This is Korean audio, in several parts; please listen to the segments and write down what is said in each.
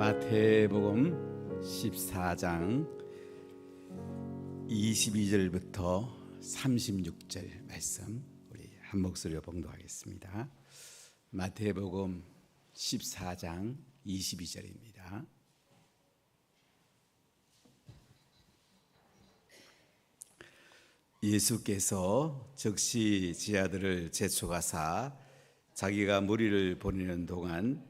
마태복음 14장 22절부터 36절 말씀 우리 한 목소리로 봉독하겠습니다. 마태복음 14장 22절입니다. 예수께서 즉시 지 아들을 재촉하사 자기가 무리를 보내는 동안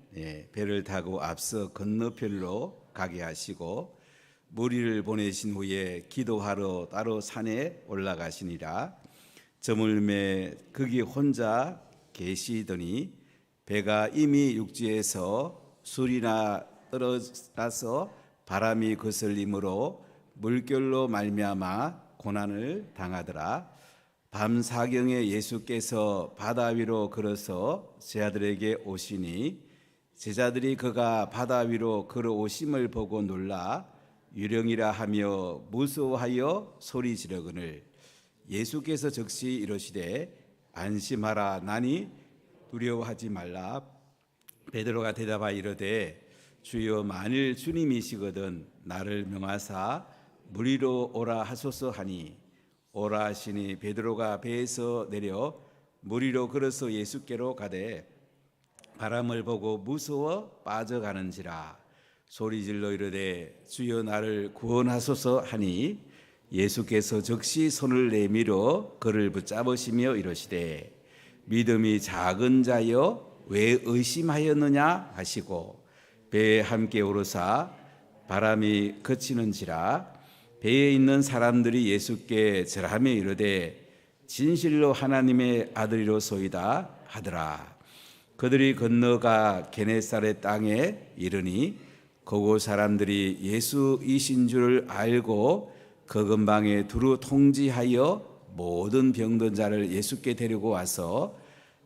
배를 타고 앞서 건너편으로 가게 하시고 무리를 보내신 후에 기도하러 따로 산에 올라가시니라. 저물매 거기 혼자 계시더니 배가 이미 육지에서 술이나 떨어져서 바람이 거슬림으로 물결로 말미암아 고난을 당하더라. 밤 사경에 예수께서 바다 위로 걸어서 제자들에게 오시니 제자들이 그가 바다 위로 걸어오심을 보고 놀라 유령이라 하며 무서워하여 소리 지르거늘 예수께서 즉시 이르시되 안심하라 나니 두려워하지 말라. 베드로가 대답하여 이르되 주여 만일 주님이시거든 나를 명하사 물 위로 오라 하소서 하니 오라 하시니 베드로가 배에서 내려 물 위로 걸어서 예수께로 가되 바람을 보고 무서워 빠져가는지라 소리질러 이르되 주여 나를 구원하소서 하니 예수께서 즉시 손을 내밀어 그를 붙잡으시며 이르시되 믿음이 작은 자여 왜 의심하였느냐 하시고 배에 함께 오르사 바람이 그치는지라 배에 있는 사람들이 예수께 절하며 이르되 진실로 하나님의 아들이로소이다 하더라. 그들이 건너가 게네사렛 땅에 이르니 그곳 사람들이 예수이신 줄 알고 그 근방에 두루 통지하여 모든 병든 자를 예수께 데리고 와서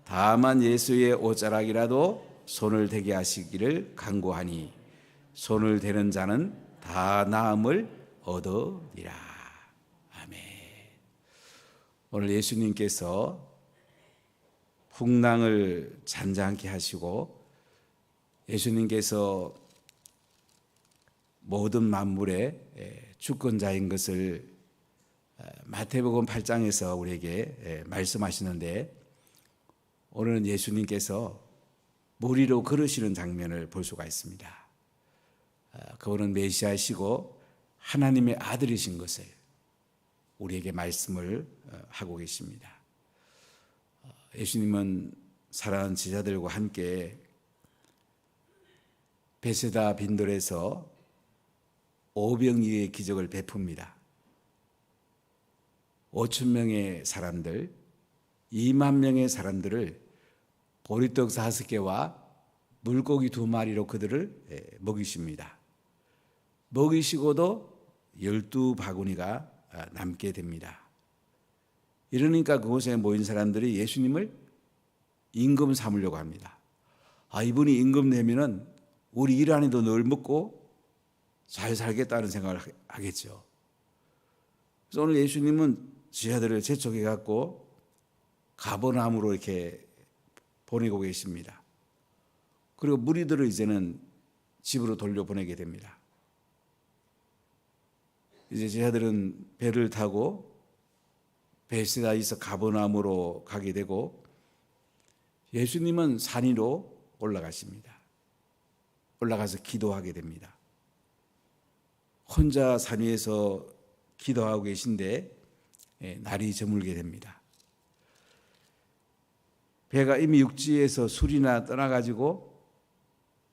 다만 예수의 옷자락이라도 손을 대게 하시기를 간구하니 손을 대는 자는 다 나음을 얻으리라. 아멘. 오늘 예수님께서 풍랑을 잔잔케 하시고 예수님께서 모든 만물의 주권자인 것을 마태복음 8장에서 우리에게 말씀하시는데 오늘은 예수님께서 물 위로 걸으시는 장면을 볼 수가 있습니다. 그분은 메시아시고 하나님의 아들이신 것을 우리에게 말씀을 하고 계십니다. 예수님은 사랑하는 제자들과 함께 베세다 빈돌에서 오병이어의 기적을 베풉니다. 5천 명의 사람들, 2만 명의 사람들을 보리떡 5개와 물고기 2마리로 그들을 먹이십니다. 먹이시고도 12바구니가 남게 됩니다. 이러니까 그곳에 모인 사람들이 예수님을 임금 삼으려고 합니다. 이분이 임금 내면은 우리 일 안 해도 늘 먹고 잘 살겠다는 생각을 하겠죠. 그래서 오늘 예수님은 제자들을 재촉해 갖고 가버나움으로 이렇게 보내고 계십니다. 그리고 무리들을 이제는 집으로 돌려보내게 됩니다. 이제 제자들은 배를 타고 베세다에서 가버나움으로 가게 되고 예수님은 산 위로 올라가십니다. 올라가서 기도하게 됩니다. 혼자 산 위에서 기도하고 계신데 날이 저물게 됩니다. 배가 이미 육지에서 술이나 떠나가지고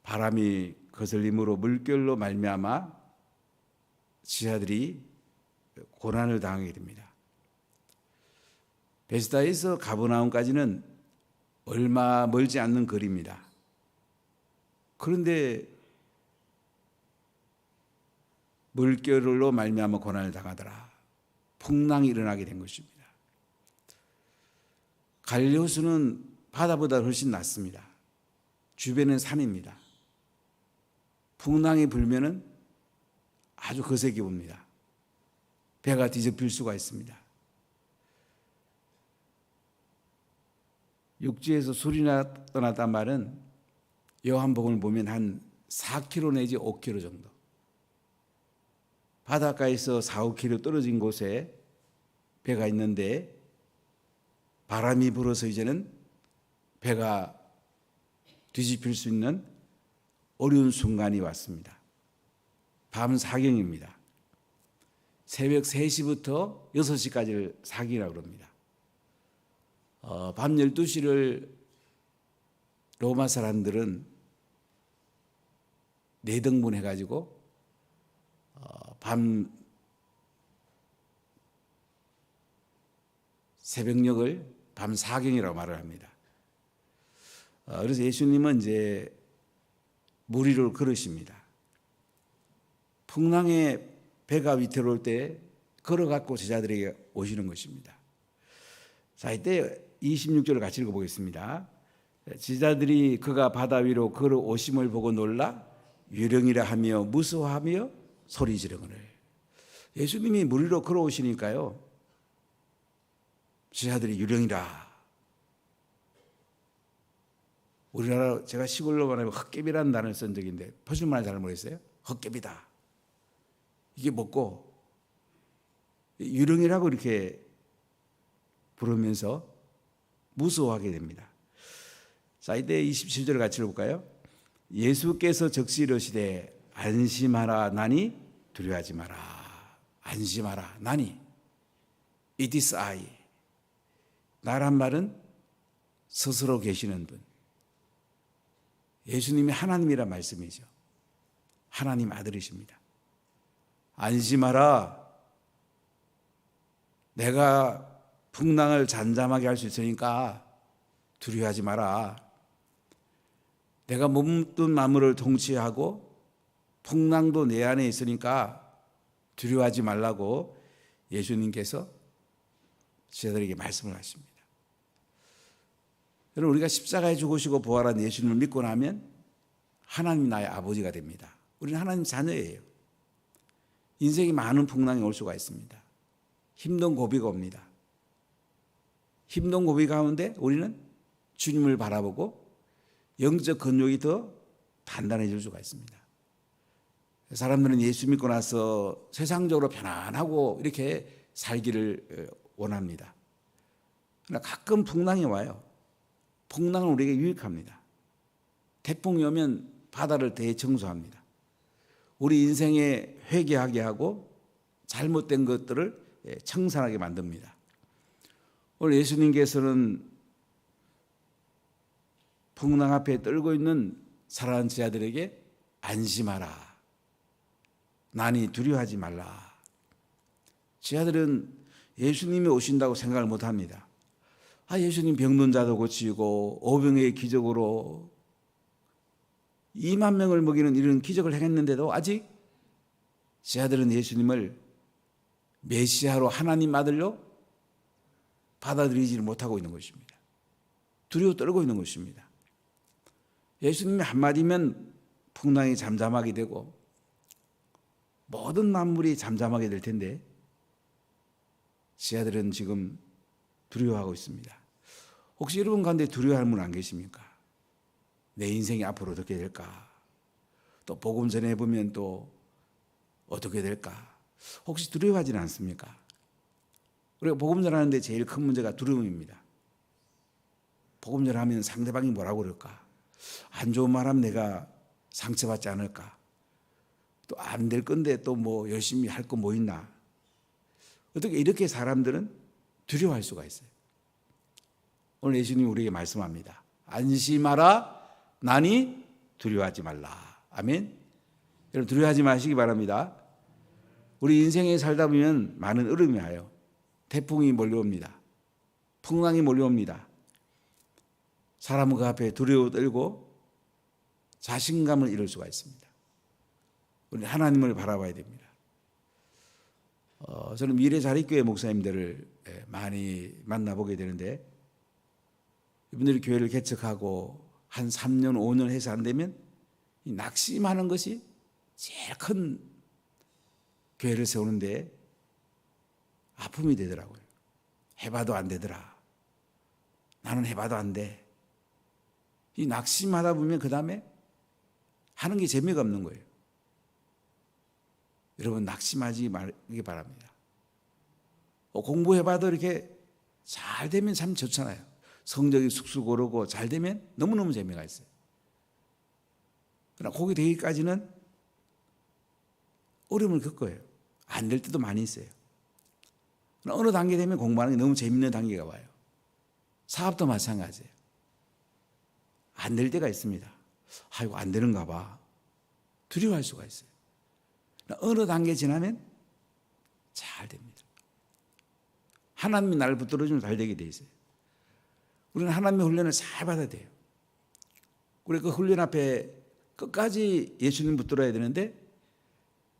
바람이 거슬림으로 물결로 말미암아 지하들이 고난을 당하게 됩니다. 베세다에서 가버나움까지는 얼마 멀지 않는 거리입니다. 그런데 물결로 말미암아 고난을 당하더라. 풍랑이 일어나게 된 것입니다. 갈릴리 호수는 바다보다 훨씬 낫습니다. 주변은 산입니다. 풍랑이 불면은 아주 거세게 봅니다. 배가 뒤집힐 수가 있습니다. 육지에서 술이나 떠났단 말은 요한복음을 보면 한 4km 내지 5km 정도. 바닷가에서 4, 5km 떨어진 곳에 배가 있는데 바람이 불어서 이제는 배가 뒤집힐 수 있는 어려운 순간이 왔습니다. 밤 사경입니다. 새벽 3시부터 6시까지를 사경이라고 그럽니다. 밤 12시를 로마 사람들은 4등분 해가지고 밤 새벽녘을 밤 사경이라고 말을 합니다. 그래서 예수님은 이제 물 위를 걸으십니다. 풍랑에 배가 위태로울 때 걸어갖고 제자들에게 오시는 것입니다. 자, 이때 26절을 같이 읽어보겠습니다. 제자들이 그가 바다 위로 걸어오심을 보고 놀라 유령이라 하며 무서워하며 소리 지르거늘. 예수님이 물 위로 걸어오시니까요, 제자들이 유령이라. 우리나라 제가 시골로만 하면 헛개비라는 단어를 쓴 적인데 표준말 잘 모르겠어요? 헛개비다. 이게 뭐고 유령이라고 이렇게 부르면서 무서워하게 됩니다. 자, 이때 27절을 같이 읽어볼까요? 예수께서 적시 이르시되 안심하라 나니 두려워하지 마라. 안심하라 나니. It is I. 나란 말은 스스로 계시는 분. 예수님이 하나님이란 말씀이죠. 하나님 아들이십니다. 안심하라. 내가 풍랑을 잠잠하게 할 수 있으니까 두려워하지 마라. 내가 몸뚱 만물을 통치하고 풍랑도 내 안에 있으니까 두려워하지 말라고 예수님께서 제자들에게 말씀을 하십니다. 여러분, 우리가 십자가에 죽으시고 부활한 예수님을 믿고 나면 하나님이 나의 아버지가 됩니다. 우리는 하나님 자녀예요. 인생이 많은 풍랑이 올 수가 있습니다. 힘든 고비가 옵니다. 힘든 고비 가운데 우리는 주님을 바라보고 영적 근육이 더 단단해질 수가 있습니다. 사람들은 예수 믿고 나서 세상적으로 편안하고 이렇게 살기를 원합니다. 그러나 가끔 풍랑이 와요. 풍랑은 우리에게 유익합니다. 태풍이 오면 바다를 대청소합니다. 우리 인생에 회개하게 하고 잘못된 것들을 청산하게 만듭니다. 오늘 예수님께서는 풍랑 앞에 떨고 있는 사랑하는 제자들에게 안심하라. 나니 두려워하지 말라. 제자들은 예수님이 오신다고 생각을 못합니다. 예수님 병든 자도 고치고 오병의 기적으로 2만 명을 먹이는 이런 기적을 행했는데도 아직 제자들은 예수님을 메시아로 하나님 아들로 받아들이지 못하고 있는 것입니다. 두려워 떨고 있는 것입니다. 예수님의 한마디면 풍랑이 잠잠하게 되고 모든 만물이 잠잠하게 될 텐데 제자들은 지금 두려워하고 있습니다. 혹시 여러분 가운데 두려워하는 분 안 계십니까? 내 인생이 앞으로 어떻게 될까? 또 복음 전해보면 또 어떻게 될까? 혹시 두려워하지는 않습니까? 우리가 복음 전하는데 제일 큰 문제가 두려움입니다. 복음 전하면 상대방이 뭐라고 그럴까? 안 좋은 말하면 내가 상처받지 않을까? 또 안 될 건데 또 뭐 열심히 할 거 뭐 있나? 어떻게 이렇게 사람들은 두려워할 수가 있어요? 오늘 예수님이 우리에게 말씀합니다. 안심하라. 나니 두려워하지 말라. 아멘. 여러분 두려워하지 마시기 바랍니다. 우리 인생에 살다 보면 많은 어려움이 와요. 태풍이 몰려옵니다. 풍랑이 몰려옵니다. 사람은 그 앞에 두려워 떨고 자신감을 잃을 수가 있습니다. 우리 하나님을 바라봐야 됩니다. 저는 미래자립교회 목사님들을 많이 만나보게 되는데 이분들이 교회를 개척하고 한 3년, 5년 해서 안 되면 이 낙심하는 것이 제일 큰 교회를 세우는데 아픔이 되더라고요. 해봐도 안 되더라. 나는 해봐도 안 돼. 이 낙심하다 보면 그 다음에 하는 게 재미가 없는 거예요. 여러분 낙심하지 말기 바랍니다. 공부해봐도 이렇게 잘 되면 참 좋잖아요. 성적이 쑥쑥 오르고 잘 되면 너무너무 재미가 있어요. 그러나 거기 되기까지는 어려움을 겪어요. 안 될 때도 많이 있어요. 그러나 어느 단계 되면 공부하는 게 너무 재밌는 단계가 와요. 사업도 마찬가지예요. 안 될 때가 있습니다. 이거 안 되는가 봐. 두려워할 수가 있어요. 어느 단계 지나면 잘 됩니다. 하나님이 나를 붙들어주면 잘 되게 돼 있어요. 우리는 하나님의 훈련을 잘 받아야 돼요. 우리 그 훈련 앞에 끝까지 예수님 붙들어야 되는데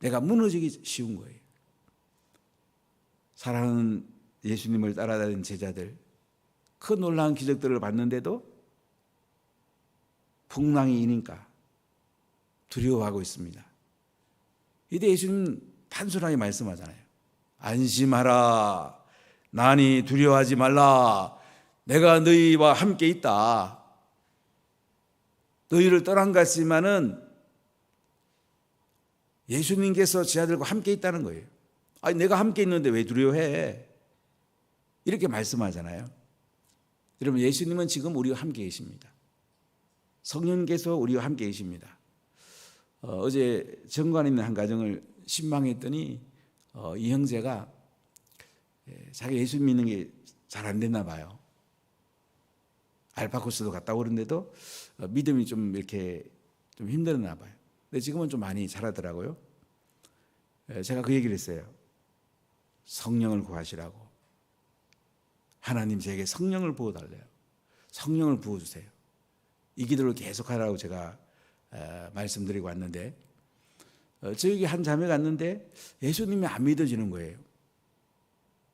내가 무너지기 쉬운 거예요. 사랑하는 예수님을 따라다니는 제자들, 그 놀라운 기적들을 봤는데도 풍랑이 이니까 두려워하고 있습니다. 이때 예수님 단순하게 말씀하잖아요. 안심하라. 나니 두려워하지 말라. 내가 너희와 함께 있다. 너희를 떠난 것 같지만은 예수님께서 제자들과 함께 있다는 거예요. 내가 함께 있는데 왜 두려워해? 이렇게 말씀하잖아요. 여러분, 예수님은 지금 우리와 함께 계십니다. 성령께서 우리와 함께 계십니다. 어제 정관에 있는 한 가정을 신방했더니 이 형제가 자기 예수 믿는 게 잘 안 됐나 봐요. 알파 코스도 갔다 오는데도 믿음이 좀 이렇게 좀 힘들었나 봐요. 근데 지금은 좀 많이 잘하더라고요. 제가 그 얘기를 했어요. 성령을 구하시라고. 하나님 저에게 성령을 부어달래요. 성령을 부어주세요. 이 기도를 계속하라고 제가 말씀드리고 왔는데 저에게 한 자매가 왔는데 예수님이 안 믿어지는 거예요.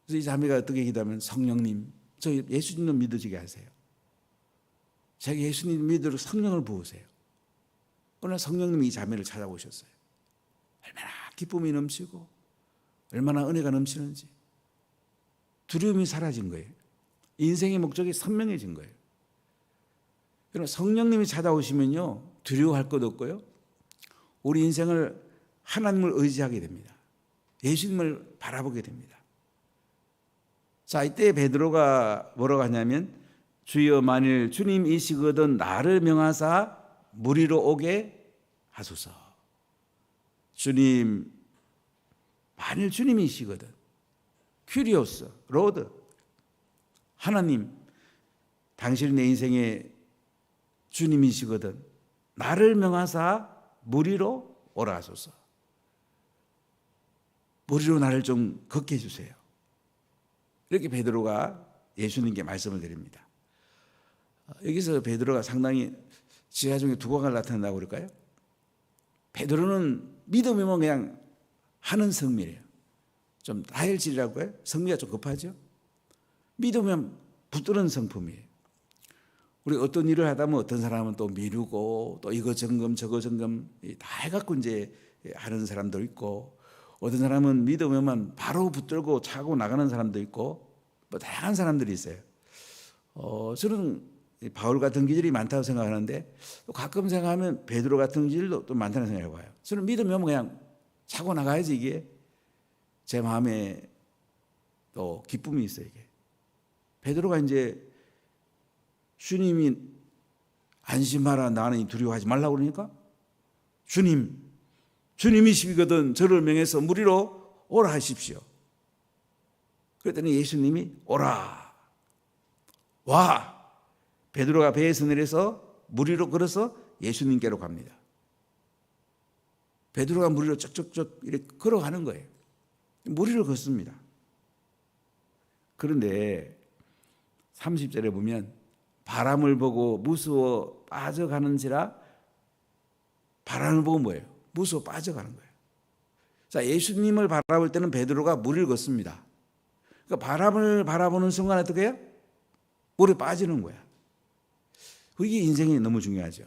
그래서 이 자매가 어떻게 기도하면 성령님, 저 예수님을 믿어지게 하세요. 제가 예수님 믿으러 성령을 부으세요. 오늘 성령님이 이 자매를 찾아오셨어요. 얼마나 기쁨이 넘치고 얼마나 은혜가 넘치는지. 두려움이 사라진 거예요. 인생의 목적이 선명해진 거예요. 여러분, 성령님이 찾아오시면요 두려워할 것 없고요, 우리 인생을 하나님을 의지하게 됩니다. 예수님을 바라보게 됩니다. 자, 이때 베드로가 뭐라고 하냐면 주여 만일 주님이시거든 나를 명하사 무리로 오게 하소서. 주님, 만일 주님이시거든, 큐리오스, 로드, 하나님, 당신이 내 인생의 주님이시거든 나를 명하사 무리로 오라 하소서. 무리로 나를 좀 걷게 해주세요. 이렇게 베드로가 예수님께 말씀을 드립니다. 여기서 베드로가 상당히 지하 중에 두각을 나타낸다고 그럴까요? 베드로는 믿음이면 그냥 하는 성밀이에요. 좀 다혈질이라고 해요. 성미가 좀 급하죠. 믿으면 붙드는 성품이에요. 우리 어떤 일을 하다 보면 어떤 사람은 또 미루고 또 이거 점검 저거 점검 다 해갖고 이제 하는 사람도 있고, 어떤 사람은 믿으면 바로 붙들고 차고 나가는 사람도 있고, 뭐 다양한 사람들이 있어요. 저는 바울 같은 기질이 많다고 생각하는데 또 가끔 생각하면 베드로 같은 기질도 또 많다는 생각을 해봐요. 저는 믿으면 그냥 차고 나가야지 이게 제 마음에 또 기쁨이 있어요. 이게 베드로가 이제 주님이 안심하라 나는 두려워하지 말라고 그러니까 주님이시거든 저를 명해서 무리로 오라 하십시오. 그랬더니 예수님이 오라 와. 베드로가 배에서 내려서 무리로 걸어서 예수님께로 갑니다. 베드로가 무리로 쩍쩍쩍 이렇게 걸어가는 거예요. 무리를 걷습니다. 그런데 30절에 보면 바람을 보고 무서워 빠져가는지라. 바람을 보고 뭐예요? 무서워 빠져가는 거예요. 자, 예수님을 바라볼 때는 베드로가 무리를 걷습니다. 그러니까 바람을 바라보는 순간 어떻게 해요? 물에 빠지는 거야. 그게 인생이 너무 중요하죠.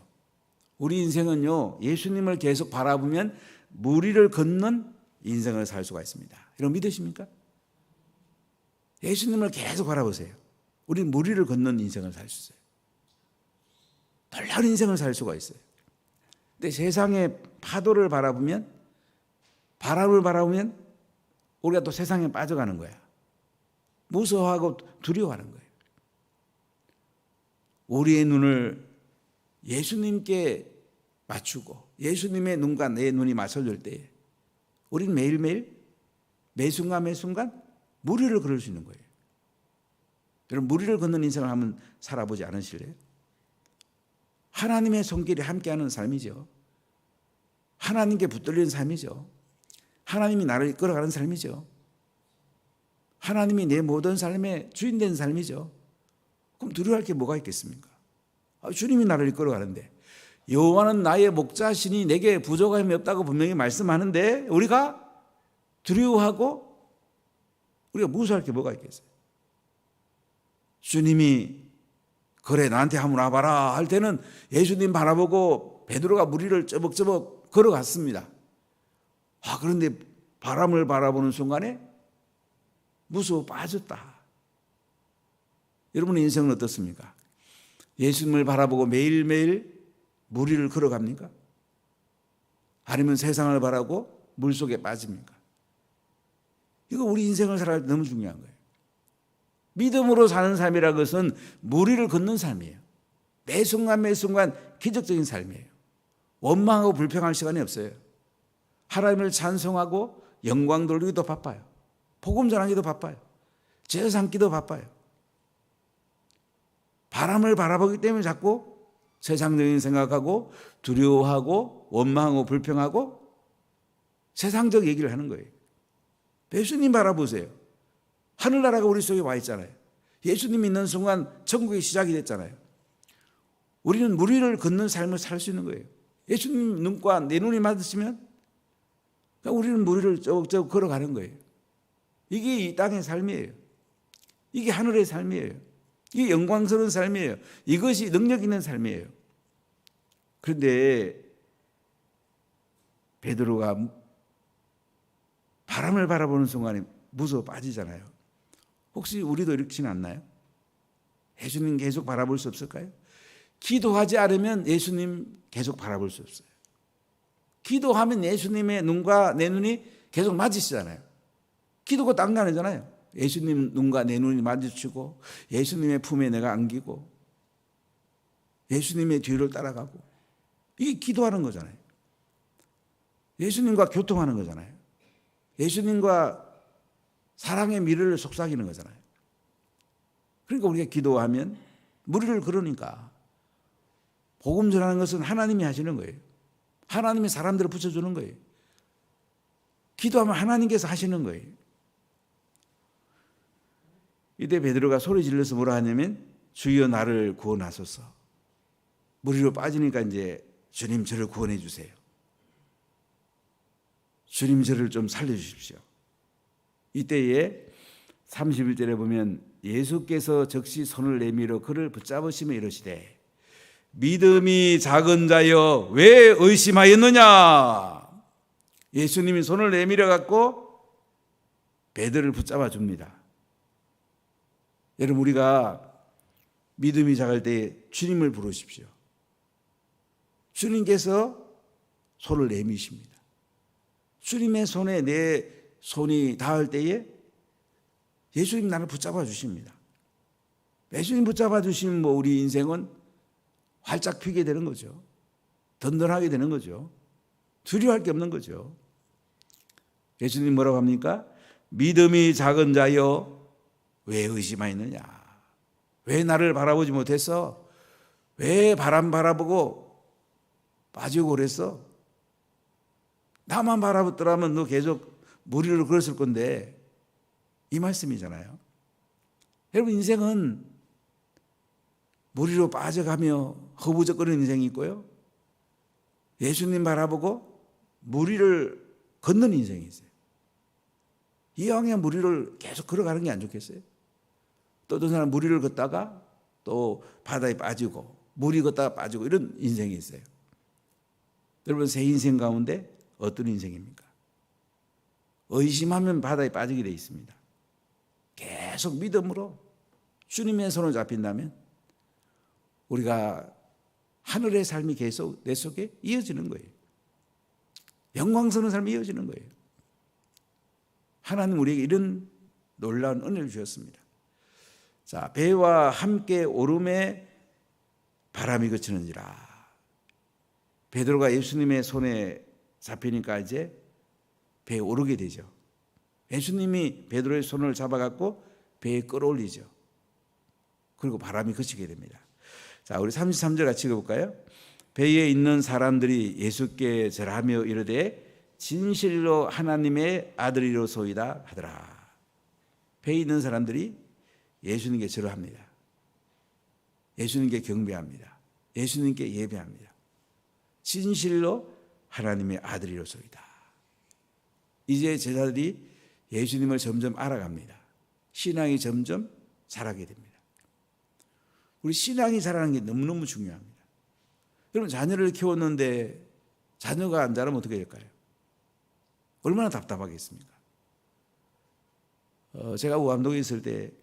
우리 인생은요 예수님을 계속 바라보면 무리를 걷는 인생을 살 수가 있습니다. 여러분 믿으십니까? 예수님을 계속 바라보세요. 우리는 무리를 걷는 인생을 살 수 있어요. 놀라운 인생을 살 수가 있어요. 근데 세상의 파도를 바라보면, 바람을 바라보면 우리가 또 세상에 빠져가는 거야. 무서워하고 두려워하는 거예요. 우리의 눈을 예수님께 맞추고 예수님의 눈과 내 눈이 맞춰질 때 우리는 매일매일 매순간 매순간 무리를 걸을 수 있는 거예요. 여러분, 무리를 걷는 인생을 한번 살아보지 않으실래요? 하나님의 손길이 함께하는 삶이죠. 하나님께 붙들리는 삶이죠. 하나님이 나를 이끌어가는 삶이죠. 하나님이 내 모든 삶의 주인 된 삶이죠. 그럼 두려워할 게 뭐가 있겠습니까? 주님이 나를 이끌어가는데, 여호와는 나의 목자시니 내게 부족함이 없다고 분명히 말씀하는데 우리가 두려워하고 우리가 무서워할 게 뭐가 있겠어요? 주님이 그래 나한테 한번 와봐라 할 때는 예수님 바라보고 베드로가 무리를 쩌벅쩌벅 걸어갔습니다. 그런데 바람을 바라보는 순간에 무서워 빠졌다. 여러분의 인생은 어떻습니까? 예수님을 바라보고 매일매일 무리를 걸어갑니까? 아니면 세상을 바라고 물속에 빠집니까? 이거 우리 인생을 살아갈 때 너무 중요한 거예요. 믿음으로 사는 삶이라는 것은 무리를 걷는 삶이에요. 매 순간 매 순간 기적적인 삶이에요. 원망하고 불평할 시간이 없어요. 하나님을 찬송하고 영광 돌리기도 바빠요. 복음 전하기도 바빠요. 죄 삼기도 바빠요. 바람을 바라보기 때문에 자꾸 세상적인 생각하고 두려워하고 원망하고 불평하고 세상적 얘기를 하는 거예요. 예수님 바라보세요. 하늘나라가 우리 속에 와 있잖아요. 예수님 있는 순간 천국이 시작이 됐잖아요. 우리는 무리를 걷는 삶을 살 수 있는 거예요. 예수님 눈과 내 눈이 맞으시면 우리는 무리를 쩌벅쩌벅 걸어가는 거예요. 이게 이 땅의 삶이에요. 이게 하늘의 삶이에요. 이게 영광스러운 삶이에요. 이것이 능력 있는 삶이에요. 그런데 베드로가 바람을 바라보는 순간에 무서워 빠지잖아요. 혹시 우리도 이렇지는 않나요? 예수님 계속 바라볼 수 없을까요? 기도하지 않으면 예수님 계속 바라볼 수 없어요. 기도하면 예수님의 눈과 내 눈이 계속 맞으시잖아요. 기도가 딴 거 아니잖아요. 예수님 눈과 내 눈이 마주치고 예수님의 품에 내가 안기고 예수님의 뒤를 따라가고, 이게 기도하는 거잖아요. 예수님과 교통하는 거잖아요. 예수님과 사랑의 미래를 속삭이는 거잖아요. 그러니까 우리가 기도하면 무리를 걸으니까 복음 전하는 것은 하나님이 하시는 거예요. 하나님이 사람들을 붙여주는 거예요. 기도하면 하나님께서 하시는 거예요. 이때 베드로가 소리 질러서 뭐라 하냐면 주여 나를 구원하소서. 무리로 빠지니까 이제 주님 저를 구원해 주세요. 주님 저를 좀 살려주십시오. 이때에 31절에 보면 예수께서 즉시 손을 내밀어 그를 붙잡으시며 이르시되 믿음이 작은 자여 왜 의심하였느냐. 예수님이 손을 내밀어 갖고 베드로를 붙잡아 줍니다. 여러분, 우리가 믿음이 작을 때 주님을 부르십시오. 주님께서 손을 내미십니다. 주님의 손에 내 손이 닿을 때에 예수님 나를 붙잡아 주십니다. 예수님 붙잡아 주시면 우리 인생은 활짝 피게 되는 거죠. 든든하게 되는 거죠. 두려워할 게 없는 거죠. 예수님 뭐라고 합니까? 믿음이 작은 자여 왜 의심하였느냐? 왜 나를 바라보지 못했어? 왜 바람 바라보고 빠지고 그랬어? 나만 바라보더라면 너 계속 무리를 걸었을 건데, 이 말씀이잖아요. 여러분, 인생은 무리로 빠져가며 허우적거리는 인생이 있고요, 예수님 바라보고 무리를 걷는 인생이 있어요. 이왕에 무리를 계속 걸어가는 게 안 좋겠어요? 또 어떤 사람 무리를 걷다가 또 바다에 빠지고 무리 걷다가 빠지고 이런 인생이 있어요. 여러분, 새 인생 가운데 어떤 인생입니까? 의심하면 바다에 빠지게 돼 있습니다. 계속 믿음으로 주님의 손을 잡힌다면 우리가 하늘의 삶이 계속 내 속에 이어지는 거예요. 영광스러운 삶이 이어지는 거예요. 하나님 우리에게 이런 놀라운 은혜를 주셨습니다. 자, 배와 함께 오름에 바람이 그치는지라. 베드로가 예수님의 손에 잡히니까 이제 배에 오르게 되죠. 예수님이 베드로의 손을 잡아갖고 배에 끌어올리죠. 그리고 바람이 그치게 됩니다. 자, 우리 33절 같이 읽어볼까요? 배에 있는 사람들이 예수께 절하며 이르되 진실로 하나님의 아들이로소이다 하더라. 배에 있는 사람들이 예수님께 절합니다. 예수님께 경배합니다. 예수님께 예배합니다. 진실로 하나님의 아들이로소이다. 이제 제자들이 예수님을 점점 알아갑니다. 신앙이 점점 자라게 됩니다. 우리 신앙이 자라는 게 너무너무 중요합니다. 여러분, 자녀를 키웠는데 자녀가 안 자라면 어떻게 될까요? 얼마나 답답하겠습니까? 제가 우암동에 있을 때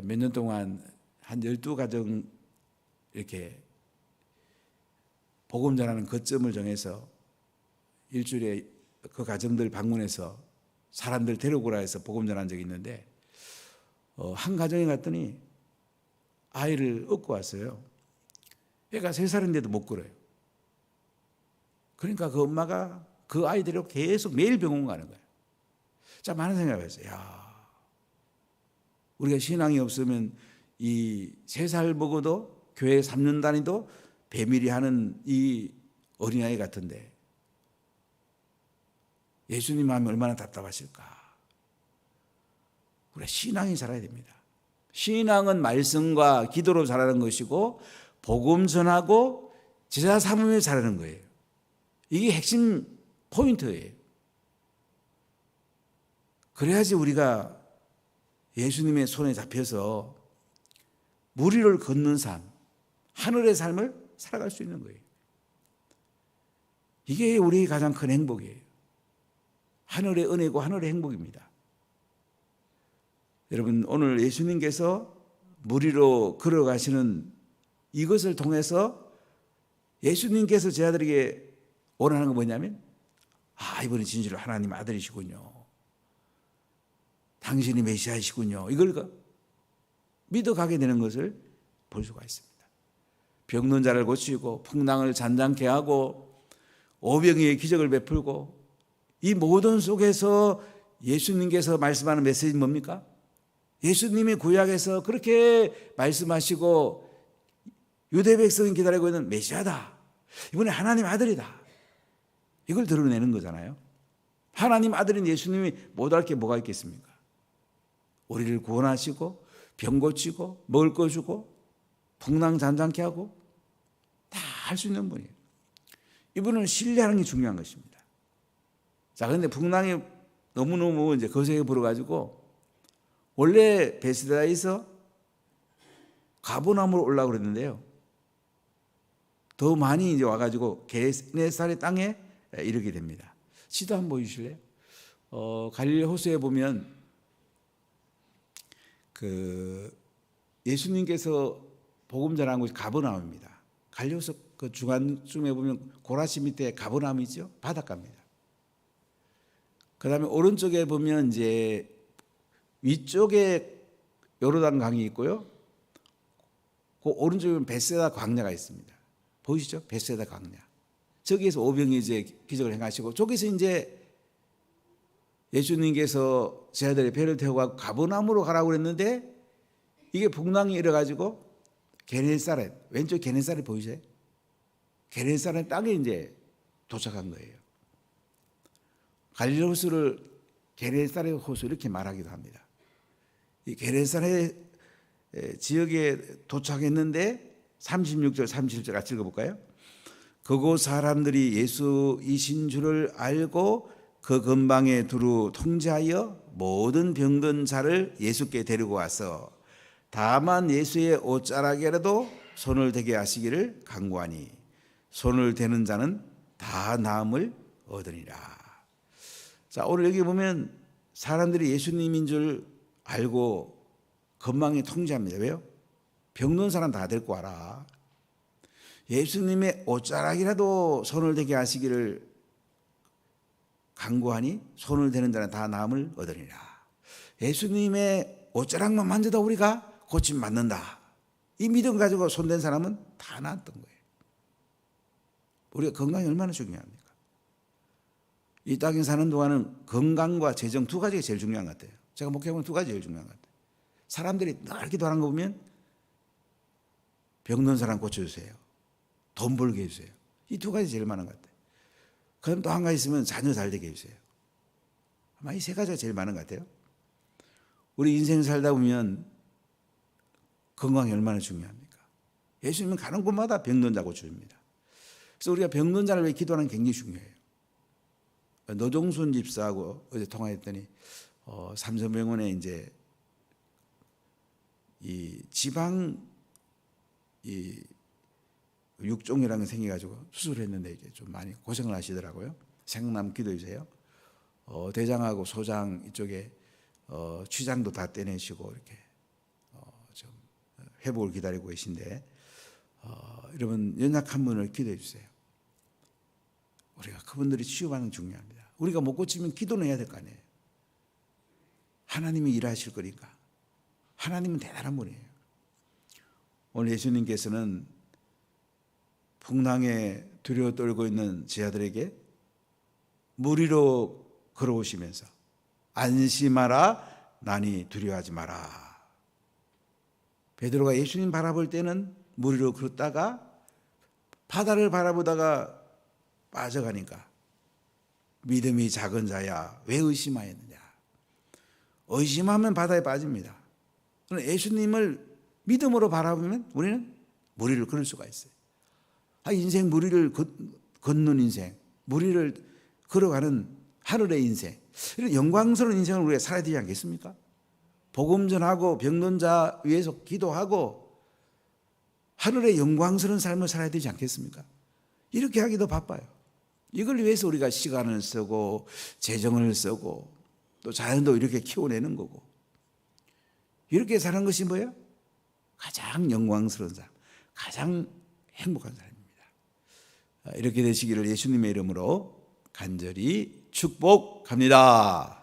몇 년 동안 한 12가정 이렇게 복음 전하는 거점을 정해서 일주일에 그 가정들 방문해서 사람들 데려오라 해서 복음 전한 적이 있는데 한 가정에 갔더니 아이를 얻고 왔어요. 애가 3살인데도 못 걸어요. 그러니까 그 엄마가 그 아이 데리고 계속 매일 병원 가는 거예요. 자, 많은 생각을 했어요. 야, 우리가 신앙이 없으면 이 3살 먹어도 교회 3년 다니도 배밀이 하는 이 어린아이 같은데 예수님 하면 얼마나 답답하실까. 우리가 신앙이 자라야 됩니다. 신앙은 말씀과 기도로 자라는 것이고 복음 전하고 제자 삼으며 자라는 거예요. 이게 핵심 포인트예요. 그래야지 우리가 예수님의 손에 잡혀서 물 위를 걷는 삶, 하늘의 삶을 살아갈 수 있는 거예요. 이게 우리의 가장 큰 행복이에요. 하늘의 은혜고 하늘의 행복입니다. 여러분, 오늘 예수님께서 물 위로 걸어가시는 이것을 통해서 예수님께서 제자들에게 원하는 건 뭐냐면, 이번에 진실로 하나님 아들이시군요. 당신이 메시아이시군요. 이걸 믿어가게 되는 것을 볼 수가 있습니다. 병든 자를 고치고 풍랑을 잔잔케 하고 오병이의 기적을 베풀고 이 모든 속에서 예수님께서 말씀하는 메시지는 뭡니까? 예수님이 구약에서 그렇게 말씀하시고 유대 백성이 기다리고 있는 메시아다. 이번에 하나님 아들이다. 이걸 드러내는 거잖아요. 하나님 아들인 예수님이 못할 게 뭐가 있겠습니까? 우리를 구원하시고 병 고치고 먹을 거 주고 풍랑 잔잔케 하고 다 할 수 있는 분이에요. 이분을 신뢰하는 게 중요한 것입니다. 자, 그런데 풍랑이 너무너무 이제 거세게 불어가지고 원래 베세다에서 가버나움으로 올라오고 그랬는데요. 더 많이 이제 와가지고 게네사렛 땅에 이르게 됩니다. 시도 한번 보여주실래요? 갈릴리 호수에 보면 예수님께서 복음 전한 곳이 가버나움입니다. 갈릴리 호수 그 중간쯤에 보면 고라시 밑에 가버나움이 있죠. 바닷가입니다. 그 다음에 오른쪽에 보면 이제 위쪽에 요르단 강이 있고요. 그 오른쪽에 보면 베세다 광야가 있습니다. 보이시죠? 베세다 광야. 저기에서 오병이 이제 기적을 행하시고 저기서 이제 예수님께서 제자들의 배를 태우고 가버나움으로 가라고 그랬는데 이게 풍랑이 일어가지고 게네사렛, 왼쪽 게네사렛 보이세요? 게네사렛 땅에 이제 도착한 거예요. 갈릴리 호수를 게네사렛 호수 이렇게 말하기도 합니다. 이 게네사렛 지역에 도착했는데 36절, 37절 같이 읽어볼까요? 그곳 사람들이 예수이신 줄을 알고 그 근방에 두루 통제하여 모든 병든 자를 예수께 데리고 와서 다만 예수의 옷자락에라도 손을 대게 하시기를 간구하니 손을 대는 자는 다 나음을 얻으리라. 자, 오늘 여기 보면 사람들이 예수님인 줄 알고 근방에 통제합니다. 왜요? 병든 사람 다 데리고 와라. 예수님의 옷자락이라도 손을 대게 하시기를 간구하니 손을 대는 자는 다 나음을 얻으리라. 예수님의 옷자락만 만져도 우리가 고침 받는다. 이 믿음 가지고 손댄 사람은 다 나았던 거예요. 우리가 건강이 얼마나 중요합니까? 이 땅에 사는 동안은 건강과 재정 두 가지가 제일 중요한 것 같아요. 제가 목회하면 두 가지 제일 중요한 것 같아요. 사람들이 늘 기도하는 거 보면 병든 사람 고쳐주세요. 돈 벌게 해주세요. 이 두 가지 제일 많은 것 같아요. 그럼 또 한 가지 있으면 자녀 잘 되게 해주세요. 아마 이 세 가지가 제일 많은 것 같아요. 우리 인생 살다 보면 건강이 얼마나 중요합니까? 예수님은 가는 곳마다 병든 자 고쳐줍니다. 그래서 우리가 병든 자를 위해 기도하는 게 굉장히 중요해요. 노종순 집사하고 어제 통화했더니 삼성병원에 이제 이 지방 이 육종이라는 게 생겨가지고 수술을 했는데 이게 좀 많이 고생을 하시더라고요. 생각나면 기도해 주세요. 대장하고 소장 이쪽에 췌장도 다 떼내시고 이렇게 좀 회복을 기다리고 계신데 여러분 연약한 분을 기도해 주세요. 우리가 그분들이 치유받는 게 중요합니다. 우리가 못 고치면 기도는 해야 될 거 아니에요. 하나님이 일하실 거니까. 하나님은 대단한 분이에요. 오늘 예수님께서는 풍랑에 두려워 떨고 있는 제자들에게 물 위로 걸어오시면서 안심하라 나니 두려워하지 마라. 베드로가 예수님 바라볼 때는 물 위로 걸었다가 바다를 바라보다가 빠져가니까 믿음이 작은 자야 왜 의심하였느냐. 의심하면 바다에 빠집니다. 그러나 예수님을 믿음으로 바라보면 우리는 물 위를 걸을 수가 있어요. 인생 물 위를 걷는 인생, 물 위를 걸어가는 하늘의 인생, 이런 영광스러운 인생을 우리가 살아야 되지 않겠습니까? 복음 전하고 병든 자 위해서 기도하고 하늘의 영광스러운 삶을 살아야 되지 않겠습니까? 이렇게 하기도 바빠요. 이걸 위해서 우리가 시간을 쓰고 재정을 쓰고 또 자연도 이렇게 키워내는 거고, 이렇게 사는 것이 뭐예요? 가장 영광스러운 삶, 가장 행복한 삶입니다. 이렇게 되시기를 예수님의 이름으로 간절히 축복합니다.